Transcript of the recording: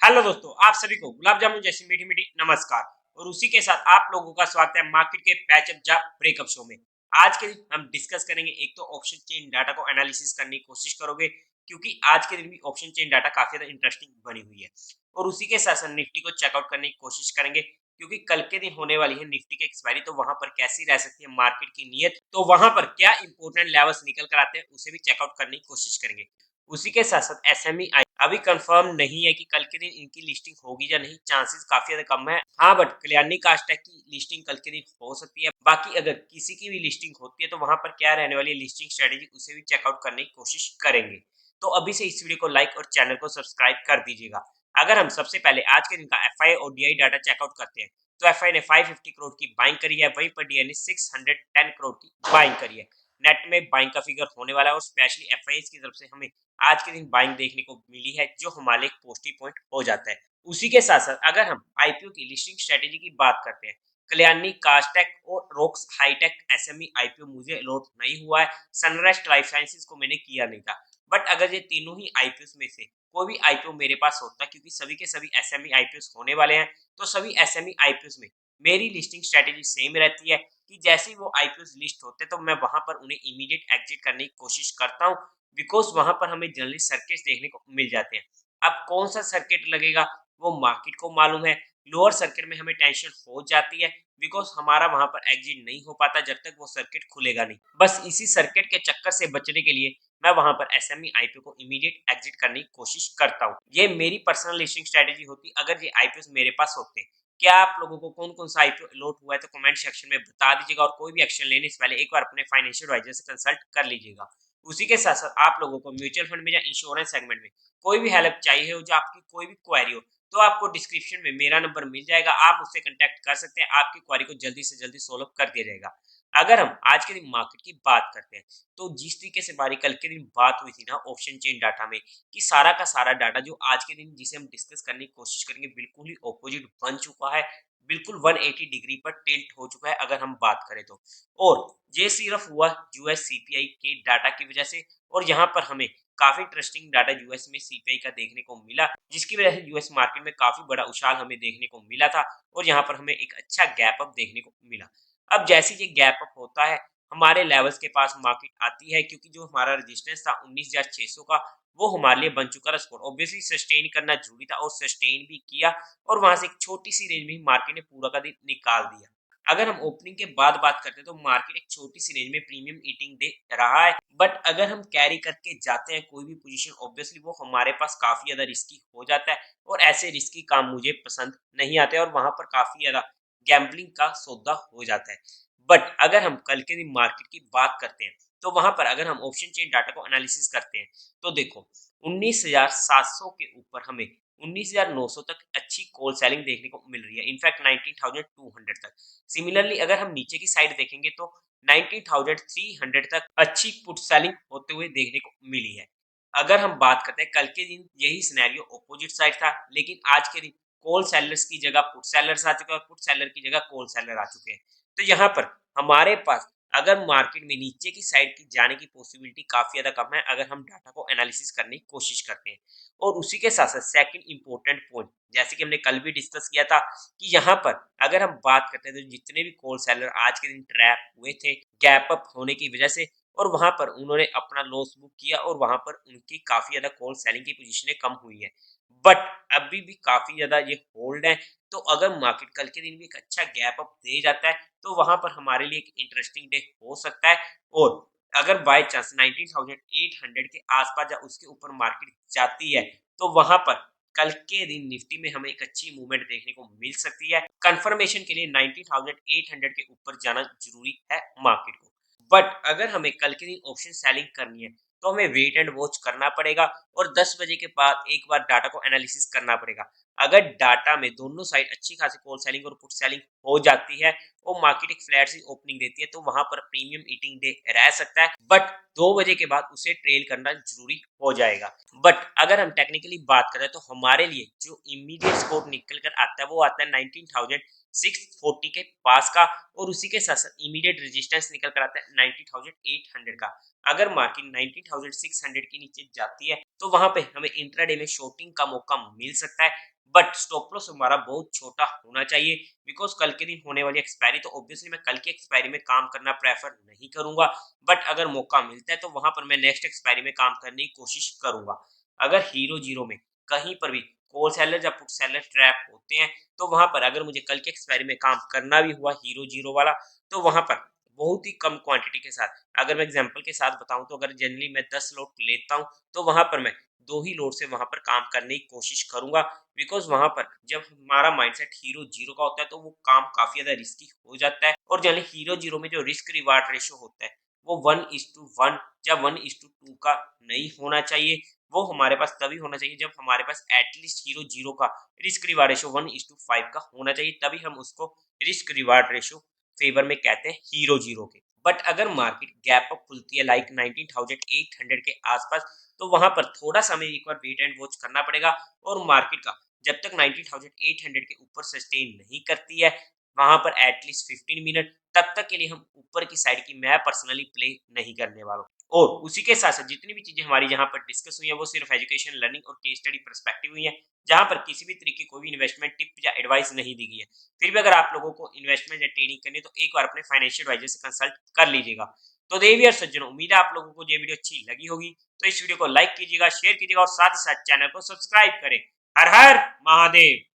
Hello दोस्तों, आप सभी को गुलाब जामुन जैसी मीठी मीठी नमस्कार। और उसी के साथ आप लोगों का स्वागत है मार्केट के पैचअप जा ब्रेकअप शो में। आज के दिन हम डिस्कस करेंगे, एक तो ऑप्शन चेन डाटा को एनालिसिस करने की कोशिश करोगे, क्योंकि आज के दिन भी ऑप्शन चेन डाटा काफी ज्यादा इंटरेस्टिंग बनी हुई है। और उसी के साथ साथ निफ्टी को चेकआउट करने की कोशिश करेंगे, क्योंकि कल के दिन होने वाली है निफ्टी की एक्सपायरी, तो वहां पर कैसी रह सकती है मार्केट की नीयत, तो वहां पर क्या इंपोर्टेंट लेवल्स निकल कर आते हैं उसे भी चेकआउट करने की कोशिश करेंगे। उसी के साथ साथ एसएमई अभी कंफर्म नहीं है कि कल के दिन इनकी लिस्टिंग होगी या नहीं, चांसेस काफी ज्यादा कम है। हाँ, बट कल्याणी कास्टेक की लिस्टिंग कल के दिन हो सकती है। बाकी अगर किसी की भी लिस्टिंग होती है तो वहां पर क्या रहने वाली है लिस्टिंग स्ट्रेटेजी, उसे भी चेकआउट करने की कोशिश करेंगे। तो अभी से इस वीडियो को लाइक और चैनल को सब्सक्राइब कर दीजिएगा। अगर हम सबसे पहले आज के दिन का एफआई और डीआई डाटा चेकआउट करते हैं, तो एफआई ने 550 करोड़ की बाइंग करी है, वहीं पर डीआई ने 610 करोड़ की बाइंग करी है। नेट में बाइंग का फिगर होने वाला है, और स्पेशली एफआई की तरफ से हमें आज के दिन बाइंग देखने को मिली है, जो हमारे एक पॉजिटिव पॉइंट हो जाता है। उसी के साथ साथ अगर हम आईपीओ की लिस्टिंग स्ट्रेटेजी की बात करते हैं, कल्याणी कास्टेक और रोक्स हाईटेक एसएमई आईपीओ मुझे अलॉट नहीं हुआ है। सनराइज लाइफ साइंसेज को मैंने किया नहीं था। बट अगर ये तीनों ही आईपीओ में से कोई भी आईपीओ मेरे पास होता, क्योंकि सभी के सभी एसएमई आईपीओ होने वाले हैं, तो सभी एसएमई आईपीओ में मेरी लिस्टिंग स्ट्रेटेजी सेम रहती है कि जैसे ही वो आईपीओ लिस्ट होते हैं तो मैं वहां पर उन्हें इमीडिएट एग्जिट करने की कोशिश करता हूँ, बिकॉज वहां पर हमें जनरली सर्किट देखने को मिल जाते हैं। अब कौन सा सर्किट लगेगा वो मार्केट को मालूम है। लोअर सर्किट में हमें टेंशन हो जाती है, बिकॉज हमारा वहां पर एग्जिट नहीं हो पाता जब तक वो सर्किट खुलेगा नहीं। बस इसी सर्किट के चक्कर से बचने के लिए मैं वहां पर एसएमई आईपीओ को इमीडिएट एग्जिट करने की कोशिश करता हूँ। ये मेरी पर्सनल लिस्टिंग स्ट्रेटेजी होती अगर ये आईपीओ मेरे पास होते। क्या आप लोगों को कौन कौन सा आईपीओ अलॉट हुआ है तो कमेंट सेक्शन में बता दीजिएगा, और कोई भी एक्शन लेने से पहले एक बार अपने फाइनेंशियल एडवाइजर से कंसल्ट कर लीजिएगा। उसी के साथ साथ आप लोगों को म्यूचुअल फंड में या इंश्योरेंस सेगमेंट में कोई भी हेल्प चाहिए हो, जो आपकी कोई भी क्वेरी हो, तो आपको डिस्क्रिप्शन में मेरा नंबर मिल जाएगा, आप मुझसे कांटेक्ट कर सकते हैं। आपकी क्वेरी को जल्दी से जल्दी सोल्व कर दिया जाएगा। अगर हम आज के दिन मार्केट की बात करते हैं, तो जिस तरीके से हमारी कल के दिन बात हुई थी ना ऑप्शन चेन डाटा में, कि सारा का सारा डाटा जो आज के दिन जिसे हम डिस्कस करने की कोशिश करेंगे बिल्कुल ही ऑपोजिट बन चुका है। बिल्कुल 180 डिग्री पर टिल्ट हो चुका है अगर हम बात करें तो। और ये सिर्फ हुआ यूएस सीपीआई के डाटा की वजह से। और यहाँ पर हमें काफी इंटरेस्टिंग डाटा यूएस में सीपीआई का देखने को मिला, जिसकी वजह से यूएस मार्केट में काफी बड़ा उछाल हमें देखने को मिला था। और यहाँ पर हमें एक अच्छा गैप अप देखने को मिला। अब जैसे ये गैप अप होता है, हमारे लेवल्स के पास मार्केट आती है, क्योंकि जो हमारा रेजिस्टेंस था 19,600 का, वो हमारे लिए बन चुका था सपोर्ट। ऑब्वियसली सस्टेन करना जरूरी था और सस्टेन भी किया, और वहां से एक छोटी सी रेंज में मार्केट ने पूरा का दिन निकाल दिया। अगर हम ओपनिंग के बाद बात करते हैं तो मार्केट एक छोटी सी रेंज में प्रीमियम ईटिंग दे रहा है। बट अगर हम कैरी करके जाते हैं कोई भी पोजीशन, ऑब्वियसली वो हमारे पास काफी ज्यादा रिस्की हो जाता है, और ऐसे रिस्की काम मुझे पसंद नहीं आते, और वहां पर काफी ज्यादा गैम्बलिंग का सौदा हो जाता है। बट अगर हम कल के दिन मार्केट की बात करते हैं, तो वहां पर अगर हम ऑप्शन चेन डाटा को एनालिसिस करते हैं, तो देखो 19,700 के ऊपर हमें 19,900 तक अच्छी कॉल सेलिंग देखने को मिल रही है, इनफैक्ट 19,200 तक। सिमिलरली अगर हम नीचे की साइड देखेंगे तो 19,300 तक अच्छी पुट सेलिंग होते हुए देखने को मिली है। अगर हम बात करते हैं कल के दिन, यही सिनेरियो ऑपोजिट साइड था, लेकिन आज के दिन कॉल सेलर्स की जगह पुट सेलर्स आ चुके हैं और पुट सेलर की जगह कॉल सेलर आ चुके हैं। तो यहाँ पर हमारे पास अगर मार्केट में नीचे की साइड की जाने की पॉसिबिलिटी काफी ज्यादा कम है, अगर हम डाटा को एनालिसिस करने की कोशिश करते हैं। और उसी के साथ साथ सेकंड इंपॉर्टेंट पॉइंट, जैसे कि हमने कल भी डिस्कस किया था, कि यहाँ पर अगर हम बात करते हैं तो जितने भी कॉल सेलर आज के दिन ट्रैप हुए थे गैप अप होने की वजह से, और वहां पर उन्होंने अपना लॉस बुक किया, और वहां पर उनकी काफी ज्यादा कॉल सेलिंग की पोजीशनें कम हुई है। बट अभी भी काफी ज्यादा ये होल्ड है। तो अगर मार्केट कल के दिन भी एक अच्छा गैप अप दे जाता है, तो वहां पर हमारे लिए एक इंटरेस्टिंग डे हो सकता है। और अगर बाय चांस 19,800 के आसपास या उसके ऊपर मार्केट जाती है, तो वहां पर कल के दिन निफ्टी में हमें एक अच्छी मूवमेंट देखने को मिल सकती है। कंफर्मेशन के लिए 19,800 के ऊपर जाना जरूरी है मार्केट को। बट अगर हमें कल के दिन ऑप्शन सेलिंग करनी है, तो हमें वेट एंड वॉच करना पड़ेगा, और 10 बजे के बाद एक बार डाटा को एनालिसिस करना पड़ेगा। अगर डाटा में दोनों साइड अच्छी खासी कॉल सेलिंग और पुट सेलिंग हो जाती है और मार्केट एक फ्लैट सी ओपनिंग देती है, तो वहां पर प्रीमियम ईटिंग डे रह सकता है, बट 2 बजे के बाद उसे ट्रेल करना जरूरी हो जाएगा। बट अगर हम टेक्निकली बात करें तो हमारे लिए जो इमीडिएट सपोर्ट निकल कर आता है वो आता है 19,640 के पास का, और उसी के साथ साथ इमीडिएट रेजिस्टेंस निकल कर आता है 19,800 का। अगर मार्केट 19,600 के नीचे जाती है तो वहां पे हमें इंट्राडे में शॉर्टिंग का मौका मिल सकता है, बट स्टॉप लॉस हमारा बहुत छोटा होना चाहिए, बिकॉज कल के दिन होने वाली एक्सपायरी, तो ऑब्वियसली मैं कल की एक्सपायरी में काम करना प्रेफर नहीं करूंगा। बट अगर मौका मिलता है तो वहां पर मैं नेक्स्ट एक्सपायरी में काम करने की कोशिश करूंगा। अगर हीरो जीरो में कहीं पर भी कॉल सेलर या पुट सेलर ट्रैप होते हैं, तो वहां पर अगर मुझे कल के एक्सपायरी में काम करना भी हुआ हीरो जीरो वाला, तो वहां पर बहुत ही कम क्वांटिटी के साथ, अगर मैं एग्जांपल के साथ बताऊं तो अगर जनरली मैं 10 लोट लेता हूं, तो वहां पर मैं 2 ही लोट से वहां पर काम करने की कोशिश करूंगा, बिकॉज वहां पर जब हमारा माइंडसेट हीरो जीरो का होता है तो वो काम काफी ज्यादा रिस्की हो जाता है, और जनरली हीरो जीरो में जो रिस्क रिवार्ड रेशो होता है वो 1:1 या 1:2 का नहीं होना चाहिए। वो हमारे पास तभी होना चाहिए जब हमारे पास एटलीस्ट हीरो जीरो का रिस्क रिवार्ड रेशो 1:5 का होना चाहिए, तभी हम उसको रिस्क रिवार्ड रेशो फेवर में कहते हैं हीरो जीरो के। बट अगर मार्केट गैप अप खुलती है लाइक 19,800 के आसपास, तो वहां पर थोड़ा सा हमें एक बार वेट एंड वॉच करना पड़ेगा, और मार्केट का जब तक 19,800 के ऊपर सस्टेन नहीं करती है वहां पर एटलीस्ट 15 मिनट, तब तक के लिए हम ऊपर की साइड की मैं पर्सनली प्ले नहीं करने वाला हूँ। और उसी के साथ साथ जितनी भी चीजें हमारी जहां पर डिस्कस हुई है वो सिर्फ एजुकेशन, लर्निंग और केस स्टडी पर्सपेक्टिव हुई है, जहां पर किसी भी तरीके कोई भी इन्वेस्टमेंट टिप या एडवाइस नहीं दी गई है। फिर भी अगर आप लोगों को इन्वेस्टमेंट या ट्रेडिंग करनी है तो एक बार अपने फाइनेंशियल एडवाइजर से कंसल्ट कर लीजिएगा। तो देवियर सज्जनों, उम्मीद है आप लोगों को ये वीडियो अच्छी लगी होगी, तो इस वीडियो को लाइक कीजिएगा, शेयर कीजिएगा और साथ ही साथ चैनल को सब्सक्राइब करें। हर हर महादेव।